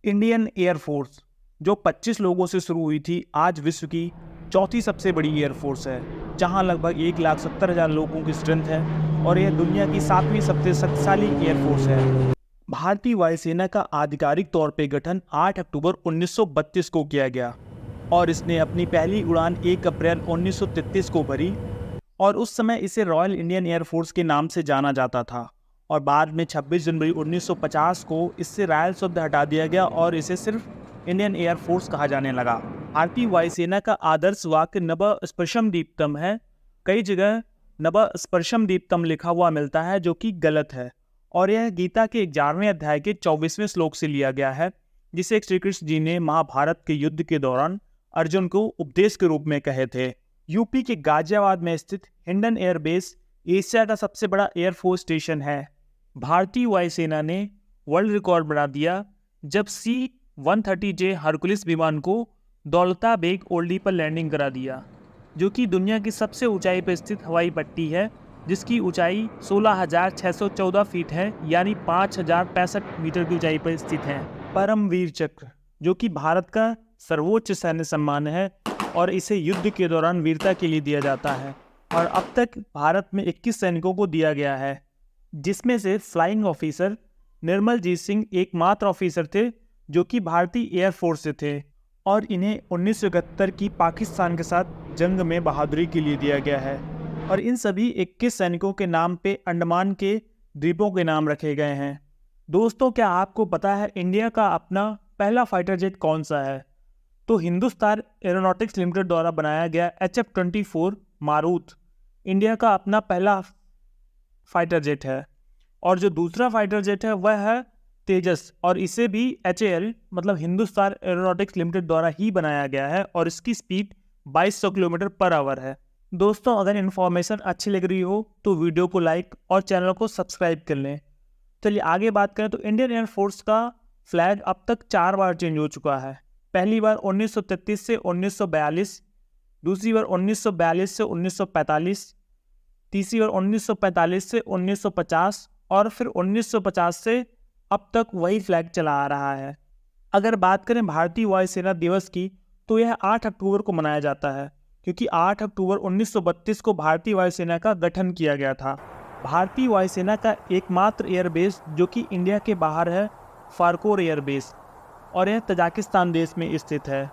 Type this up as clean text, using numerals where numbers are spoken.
Indian air force जो 25 लोगों से शुरू हुई थी, आज विश्व की चौथी सबसे बड़ी एयरफोर्स है, जहां लगभग 1,70,000 लोगों की स्ट्रेंथ है और यह दुनिया की 7वीं सबसे शक्तिशाली एयरफोर्स है। भारतीय वायुसेना का आधिकारिक तौर पे गठन 8 अक्टूबर 1932 को किया गया और इसने अपनी पहली उड़ान 1 अप्रैल 1933 को भरी और उस समय इसे रॉयल इंडियन एयरफोर्स के नाम से जाना जाता था। और बाद में 26 जनवरी 1950 को इससे रॉयल शब्द हटा दिया गया और इसे सिर्फ इंडियन एयरफोर्स कहा जाने लगा। भारतीय वायुसेना का आदर्श वाक्य नभ स्पर्शम दीप्तम है। कई जगह नभ स्पर्शम दीप्तम लिखा हुआ मिलता है, जो कि गलत है, और यह गीता के 11वें अध्याय के 24वें श्लोक से लिया गया है, जिसे श्री कृष्ण जी ने महाभारत के युद्ध के दौरान अर्जुन को उपदेश के रूप में कहे थे। यूपी के गाजियाबाद में स्थित हिंडन एयरबेस एशिया का सबसे बड़ा एयरफोर्स स्टेशन है। भारतीय वायुसेना ने वर्ल्ड रिकॉर्ड बना दिया जब C-130J हरकुलिस विमान को दौलता बेग ओल्डी पर लैंडिंग करा दिया, जो कि दुनिया की सबसे ऊंचाई पर स्थित हवाई पट्टी है, जिसकी ऊंचाई 16,614 फीट है, यानी 5,065 मीटर की ऊंचाई पर स्थित है। परमवीर चक्र, जो कि भारत का सर्वोच्च सैन्य सम्मान है और इसे युद्ध के दौरान वीरता के लिए दिया जाता है, और अब तक भारत में 21 सैनिकों को दिया गया है, जिसमें से फ्लाइंग ऑफिसर निर्मलजीत सिंह एकमात्र ऑफिसर थे जो कि भारतीय एयरफोर्स से थे, और इन्हें 1971 की पाकिस्तान के साथ जंग में बहादुरी के लिए दिया गया है। और इन सभी 21 सैनिकों के नाम पे अंडमान के द्वीपों के नाम रखे गए हैं। दोस्तों, क्या आपको पता है इंडिया का अपना पहला फाइटर जेट कौन सा है? तो हिंदुस्तान एरोनॉटिक्स लिमिटेड द्वारा बनाया गया HF-24 मारुत इंडिया का अपना पहला फाइटर जेट है। और जो दूसरा फाइटर जेट है वह है तेजस, और इसे भी HAL मतलब हिंदुस्तान एरोनॉटिक्स लिमिटेड द्वारा ही बनाया गया है, और इसकी स्पीड 2200 किलोमीटर पर आवर है। दोस्तों, अगर इन्फॉर्मेशन अच्छी लग रही हो तो वीडियो को लाइक और चैनल को सब्सक्राइब कर लें। चलिए आगे बात करें तो इंडियन एयरफोर्स का फ्लैग अब तक 4 बार चेंज हो चुका है। पहली बार 1933 से 1942, दूसरी बार 1942 से 1945, तीसरी बार 1945 से 1950, और फिर 1950 से अब तक वही फ्लैग चला आ रहा है। अगर बात करें भारतीय वायुसेना दिवस की, तो यह 8 अक्टूबर को मनाया जाता है, क्योंकि 8 अक्टूबर 1932 को भारतीय वायुसेना का गठन किया गया था। भारतीय वायुसेना का एकमात्र एयरबेस जो कि इंडिया के बाहर है, फारकोर एयरबेस, और यह तजाकिस्तान देश में स्थित है।